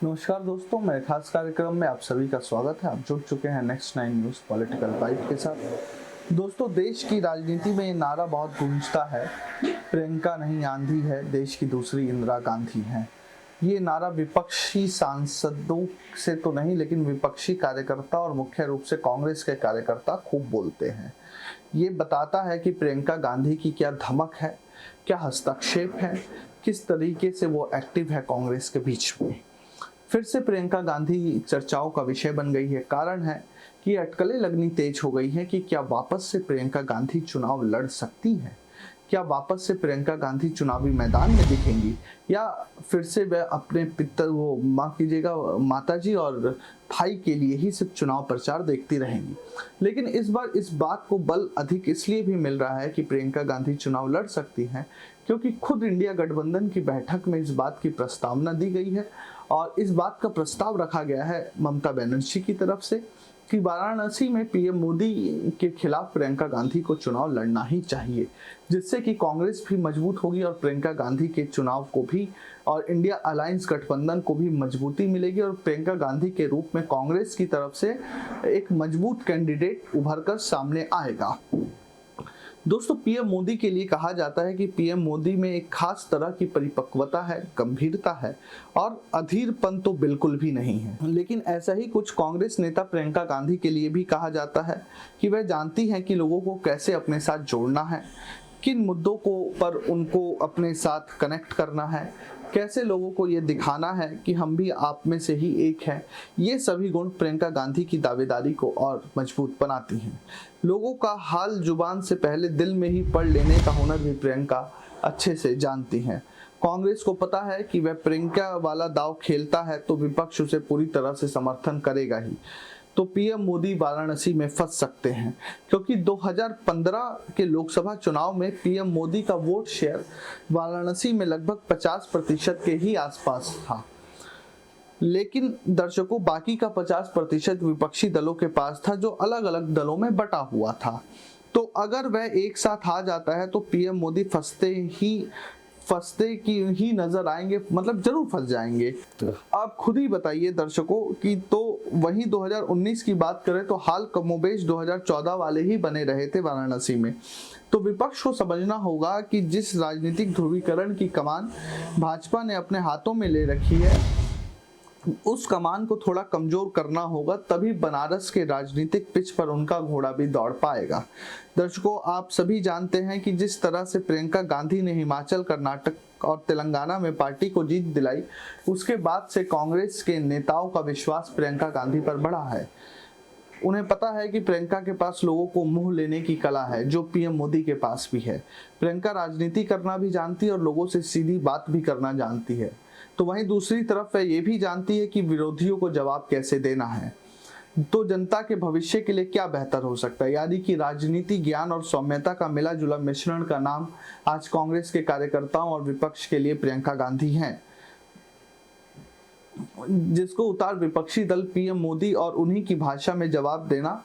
नमस्कार दोस्तों, मेरे खास कार्यक्रम में आप सभी का स्वागत है। आप जुड़ चुके हैं नेक्स्ट 9 न्यूज़ पॉलिटिकल बाइट के साथ। दोस्तों, देश की राजनीति में ये नारा बहुत गूंजता है, प्रियंका नहीं आंधी है, देश की दूसरी इंदिरा गांधी है। ये नारा विपक्षी सांसदों से तो नहीं, लेकिन विपक्षी कार्यकर्ता और मुख्य रूप से कांग्रेस के कार्यकर्ता खूब बोलते हैं। ये बताता है कि प्रियंका गांधी की क्या धमक है, क्या हस्तक्षेप है, किस तरीके से वो एक्टिव है कांग्रेस के बीच में। फिर से प्रियंका गांधी चर्चाओं का विषय बन गई है। कारण है कि अटकलें लगनी तेज हो गई हैं कि क्या वापस से प्रियंका गांधी चुनाव लड़ सकती हैं, क्या वापस से प्रियंका गांधी चुनावी मैदान में दिखेंगी, या फिर से वह अपने माताजी और भाई के लिए ही सिर्फ चुनाव प्रचार देखती रहेंगी। लेकिन इस बार इस बात को बल अधिक इसलिए भी मिल रहा है कि प्रियंका गांधी चुनाव लड़ सकती हैं, क्योंकि खुद इंडिया गठबंधन की बैठक में इस बात की प्रस्तावना दी गई है और इस बात का प्रस्ताव रखा गया है ममता बनर्जी की तरफ से कि वाराणसी में पीएम मोदी के खिलाफ प्रियंका गांधी को चुनाव लड़ना ही चाहिए, जिससे कि कांग्रेस भी मजबूत होगी और प्रियंका गांधी के चुनाव को भी और इंडिया अलायंस गठबंधन को भी मजबूती मिलेगी और प्रियंका गांधी के रूप में कांग्रेस की तरफ से एक मजबूत कैंडिडेट उभर कर सामने आएगा। दोस्तों, पीएम मोदी के लिए कहा जाता है कि पीएम मोदी में एक खास तरह की परिपक्वता है, गंभीरता है और अधीरपन तो बिल्कुल भी नहीं है। लेकिन ऐसा ही कुछ कांग्रेस नेता प्रियंका गांधी के लिए भी कहा जाता है कि वह जानती हैं कि लोगों को कैसे अपने साथ जोड़ना है, किन मुद्दों को पर उनको अपने साथ कनेक्ट करना है, कैसे लोगों को ये दिखाना है कि हम भी आप में से ही एक हैं। ये सभी गुण प्रियंका गांधी की दावेदारी को और मजबूत बनाती हैं। लोगों का हाल जुबान से पहले दिल में ही पढ़ लेने का हुनर भी प्रियंका अच्छे से जानती हैं। कांग्रेस को पता है कि वह प्रियंका वाला दाव खेलता है तो विपक्ष उसे पूरी तरह से समर्थन करेगा ही, तो पीएम मोदी वाराणसी में फंस सकते हैं, क्योंकि 2015 के लोकसभा चुनाव में पीएम मोदी का वोट शेयर वाराणसी में लगभग 50% के ही आसपास था। लेकिन दर्शकों, बाकी का 50% विपक्षी दलों के पास था, जो अलग अलग दलों में बटा हुआ था। तो अगर वह एक साथ आ जाता है तो पीएम मोदी फंसते की ही नजर आएंगे, मतलब जरूर फंस जाएंगे। तो आप खुद ही बताइए दर्शकों कि तो वही 2019 की बात करें तो हाल कमोबेश 2014 वाले ही बने रहे थे वाराणसी में। तो विपक्ष को समझना होगा कि जिस राजनीतिक ध्रुवीकरण की कमान भाजपा ने अपने हाथों में ले रखी है, उस कमान को थोड़ा कमजोर करना होगा, तभी बनारस के राजनीतिक पिच पर उनका घोड़ा भी दौड़ पाएगा। दर्शकों, आप सभी जानते हैं कि जिस तरह से प्रियंका गांधी ने हिमाचल, कर्नाटक और तेलंगाना में पार्टी को जीत दिलाई, उसके बाद से कांग्रेस के नेताओं का विश्वास प्रियंका गांधी पर बढ़ा है। उन्हें पता है कि प्रियंका के पास लोगों को मुंह लेने की कला है, जो पीएम मोदी के पास भी है। प्रियंका राजनीति करना भी जानती है और लोगों से सीधी बात भी करना जानती है। तो वहीं दूसरी तरफ वह ये भी जानती है कि विरोधियों को जवाब कैसे देना है। तो जनता के भविष्य के लिए क्या बेहतर हो सकता है, यानी कि राजनीति, ज्ञान और सौम्यता का मिला जुला मिश्रण का नाम आज कांग्रेस के कार्यकर्ताओं और विपक्ष के लिए प्रियंका गांधी हैं, जिसको उतार विपक्षी दल पीएम मोदी और उन्हीं की भाषा में जवाब देना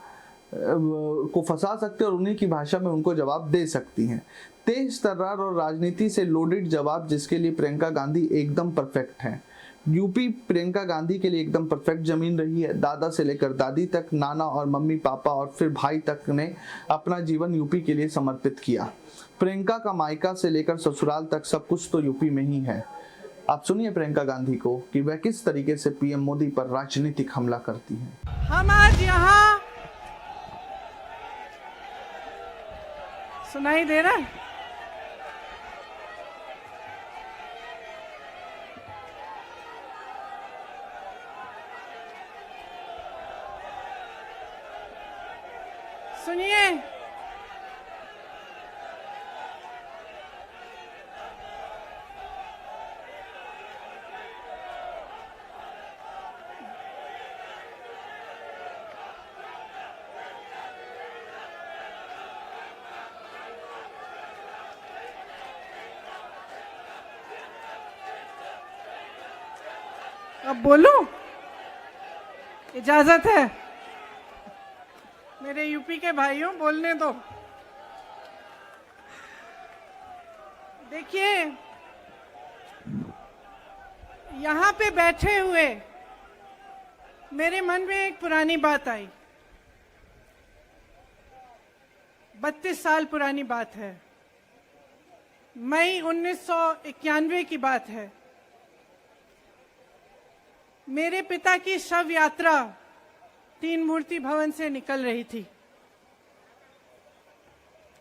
को फंसा सकते हैं और उन्हीं की भाषा में उनको जवाब दे सकती हैं। तेज तर्रार और राजनीति से लोडेड जवाब, जिसके लिए प्रियंका गांधी एकदम परफेक्ट हैं। यूपी प्रियंका गांधी के लिए एकदम परफेक्ट जमीन रही है। दादा से लेकर दादी तक, नाना और मम्मी पापा और फिर भाई तक ने अपना जीवन यूपी के लिए समर्पित किया। प्रियंका का मायका से लेकर ससुराल तक सब कुछ तो यूपी में ही है। आप सुनिए प्रियंका गांधी को कि वह किस तरीके से पीएम मोदी पर राजनीतिक हमला करती हैं। हम आज यहाँ सुनाई दे रहा है? सुनिए, अब बोलूं? इजाजत है? मेरे यूपी के भाइयों, बोलने दो। देखिए, यहाँ पे बैठे हुए मेरे मन में एक पुरानी बात आई। 32 साल पुरानी बात है। मई 1991 की बात है। मेरे पिता की शव यात्रा तीन मूर्ति भवन से निकल रही थी।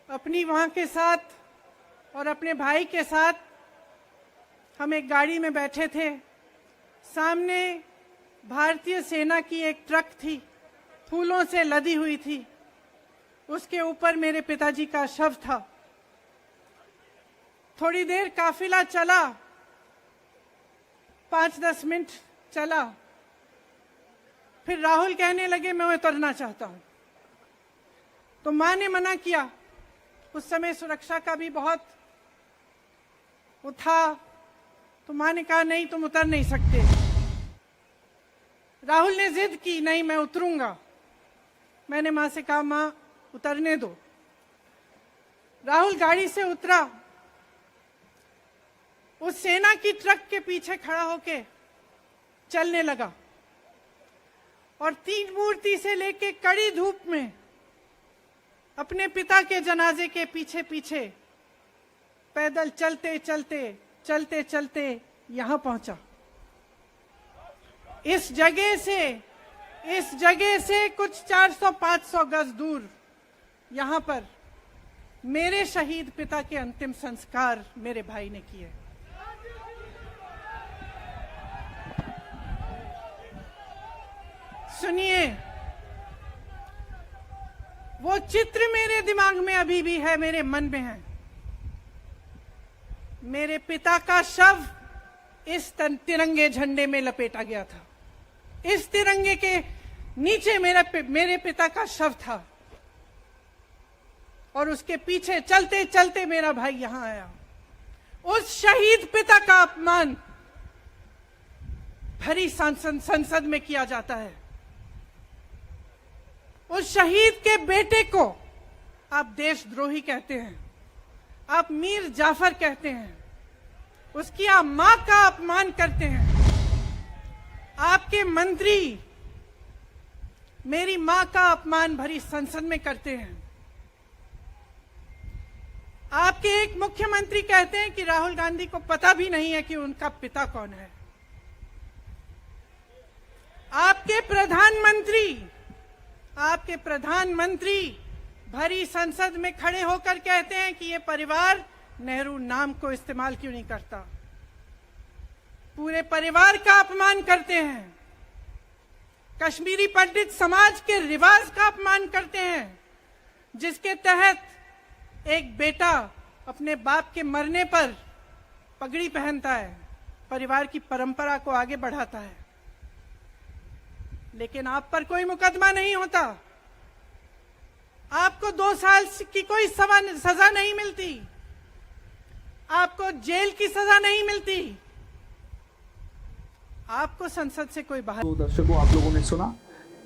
अपनी मां के साथ और अपने भाई के साथ हम एक गाड़ी में बैठे थे। सामने भारतीय सेना की एक ट्रक थी, फूलों से लदी हुई थी। उसके ऊपर मेरे पिताजी का शव था। थोड़ी देर काफिला चला, 5-10 मिनट चला। फिर राहुल कहने लगे मैं उतरना चाहता हूं। तो मां ने मना किया। उस समय सुरक्षा का भी बहुत वो था। तो मां ने कहा नहीं, तुम उतर नहीं सकते। राहुल ने जिद की, नहीं मैं उतरूंगा। मैंने मां से कहा मां उतरने दो। राहुल गाड़ी से उतरा। उस सेना की ट्रक के पीछे खड़ा होके चलने लगा और तीन मूर्ति से लेके कड़ी धूप में अपने पिता के जनाजे के पीछे पीछे पैदल चलते चलते चलते चलते यहां पहुंचा। इस जगह से कुछ 400-500 गज दूर यहां पर मेरे शहीद पिता के अंतिम संस्कार मेरे भाई ने किए। सुनिए, वो चित्र मेरे दिमाग में अभी भी है, मेरे मन में है। मेरे पिता का शव इस तिरंगे झंडे में लपेटा गया था। इस तिरंगे के नीचे मेरे पिता का शव था और उसके पीछे चलते चलते मेरा भाई यहां आया। उस शहीद पिता का अपमान भरी संसद में किया जाता है। उस शहीद के बेटे को आप देशद्रोही कहते हैं, आप मीर जाफर कहते हैं, उसकी आप मां का अपमान करते हैं। आपके मंत्री मेरी मां का अपमान भरी संसद में करते हैं। आपके एक मुख्यमंत्री कहते हैं कि राहुल गांधी को पता भी नहीं है कि उनका पिता कौन है। आपके प्रधानमंत्री भरी संसद में खड़े होकर कहते हैं कि ये परिवार नेहरू नाम को इस्तेमाल क्यों नहीं करता। पूरे परिवार का अपमान करते हैं। कश्मीरी पंडित समाज के रिवाज का अपमान करते हैं, जिसके तहत एक बेटा अपने बाप के मरने पर पगड़ी पहनता है, परिवार की परंपरा को आगे बढ़ाता है। लेकिन आप पर कोई मुकदमा नहीं होता। आपको 2 साल की कोई सजा नहीं मिलती। आपको जेल की सजा नहीं मिलती। आपको संसद से कोई बाहर। तो दर्शकों, आप लोगों ने सुना,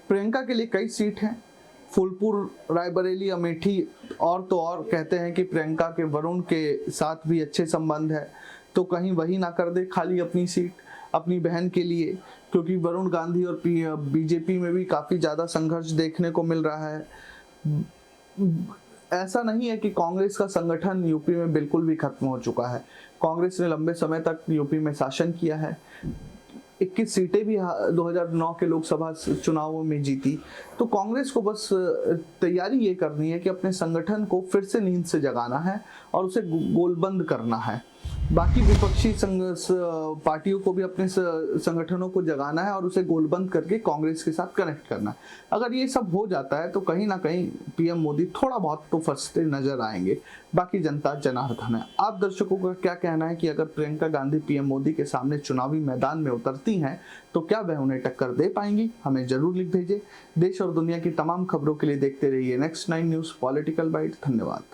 प्रियंका के लिए कई सीट हैं। फूलपुर, रायबरेली, अमेठी और तो और कहते हैं कि प्रियंका के वरुण के साथ भी अच्छे संबंध है, तो कहीं वही ना कर दे खाली अपनी सीट अपनी बहन के लिए, क्योंकि वरुण गांधी और बीजेपी में भी काफी ज्यादा संघर्ष देखने को मिल रहा है। ऐसा नहीं है कि कांग्रेस का संगठन यूपी में बिल्कुल भी खत्म हो चुका है। कांग्रेस ने लंबे समय तक यूपी में शासन किया है, 21 सीटें भी 2009 के लोकसभा चुनावों में जीती। तो कांग्रेस को बस तैयारी ये करनी है कि अपने संगठन को फिर से नींद से जगाना है और उसे गोलबंद करना है। बाकी विपक्षी पार्टियों को भी अपने संगठनों को जगाना है और उसे गोलबंद करके कांग्रेस के साथ कनेक्ट करना है। अगर ये सब हो जाता है तो कहीं ना कहीं पीएम मोदी थोड़ा बहुत तो फंसते नजर आएंगे। बाकी जनता जनार्दन है। आप दर्शकों का क्या कहना है कि अगर प्रियंका गांधी पीएम मोदी के सामने चुनावी मैदान में उतरती हैं तो क्या वह उन्हें टक्कर दे पाएंगी? हमें जरूर लिख भेजें। देश और दुनिया की तमाम खबरों के लिए देखते रहिए नेक्स्ट 9 न्यूज पॉलिटिकल बाइट। धन्यवाद।